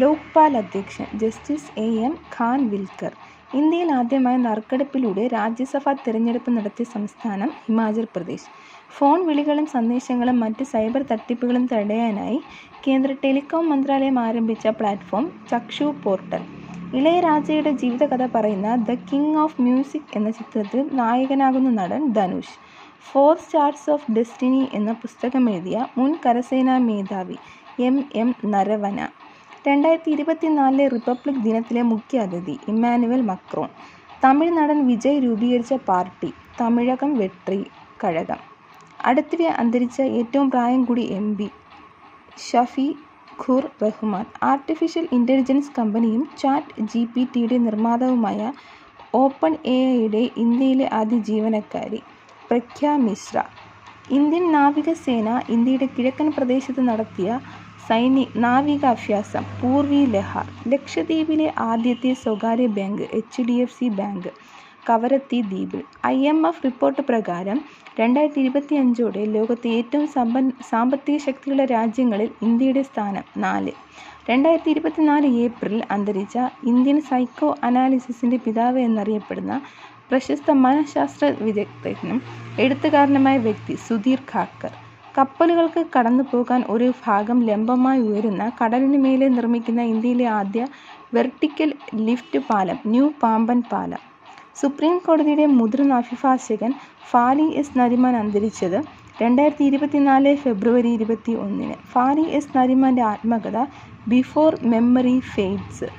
ലോക്പാൽ അധ്യക്ഷൻ justice A M. Khanwilkar. ഇന്ത്യയിൽ ആദ്യമായി നറുക്കെടുപ്പിലൂടെ രാജ്യസഭാ തിരഞ്ഞെടുപ്പ് നടത്തിയ സംസ്ഥാനം ഹിമാചൽ പ്രദേശ്. ഫോൺ വിളികളും സന്ദേശങ്ങളും മറ്റ് സൈബർ തട്ടിപ്പുകളും തടയാനായി കേന്ദ്ര ടെലികോം മന്ത്രാലയം ആരംഭിച്ച പ്ലാറ്റ്ഫോം ചക്ഷു പോർട്ടൽ. ഇളയരാജയുടെ ജീവിതകഥ പറയുന്ന ദ കിങ് ഓഫ് മ്യൂസിക് എന്ന ചിത്രത്തിൽ നായകനാകുന്ന നടൻ ധനുഷ്. 4 സ്റ്റാർസ് ഓഫ് ഡെസ്റ്റിനി എന്ന പുസ്തകമെഴുതിയ മുൻ കരസേനാ മേധാവി എം. നരവന. 2024 റിപ്പബ്ലിക് ദിനത്തിലെ മുഖ്യാതിഥി ഇമ്മാനുവൽ മക്രോൺ. തമിഴ് നടൻ വിജയ് രൂപീകരിച്ച പാർട്ടി തമിഴകം വെട്രി കഴകം. അടുത്തിടെ അന്തരിച്ച ഏറ്റവും പ്രായം കൂടി MP ഷഫീഖുർ റഹ്മാൻ. ആർട്ടിഫിഷ്യൽ ഇൻ്റലിജൻസ് കമ്പനിയും ChatGPTയുടെ നിർമ്മാതാവുമായ OpenAIയുടെ ഇന്ത്യയിലെ ആദ്യ ജീവനക്കാരി പ്രഗ്യ മിശ്ര. ഇന്ത്യൻ നാവികസേന ഇന്ത്യയുടെ കിഴക്കൻ പ്രദേശത്ത് നടത്തിയ നാവിക അഭ്യാസം പൂർവി ലഹാർ. ലക്ഷദ്വീപിലെ ആദ്യത്തെ സ്വകാര്യ ബാങ്ക് HDFC ബാങ്ക് കവരത്തി ദ്വീപിൽ. IMF റിപ്പോർട്ട് പ്രകാരം 2025ഓടെ ലോകത്തെ ഏറ്റവും സാമ്പത്തിക ശക്തിയുള്ള രാജ്യങ്ങളിൽ ഇന്ത്യയുടെ സ്ഥാനം 4. 2024 ഏപ്രിലിൽ അന്തരിച്ച ഇന്ത്യൻ സൈക്കോ അനാലിസിസിൻ്റെ പിതാവ് എന്നറിയപ്പെടുന്ന പ്രശസ്ത മനഃശാസ്ത്ര വിദഗ്ധനും എഴുത്തുകാരനുമായ വ്യക്തി സുധീർ ഖാക്കർ. കപ്പലുകൾക്ക് കടന്നുപോകാൻ ഒരു ഭാഗം ലംബമായി ഉയരുന്ന കടലിനു മേലെ നിർമ്മിക്കുന്ന ഇന്ത്യയിലെ ആദ്യ വെർട്ടിക്കൽ ലിഫ്റ്റ് പാലം ന്യൂ പാമ്പൻ പാലം. സുപ്രീം കോടതിയുടെ മുതിർന്ന അഭിഭാഷകൻ ഫാലി എസ് നരിമാൻ അന്തരിച്ചത് 2024 ഫെബ്രുവരി 21. ഫാലി എസ് നരിമാൻ്റെ ആത്മകഥ ബിഫോർ മെമ്മറി ഫെയ്ഡ്സ്.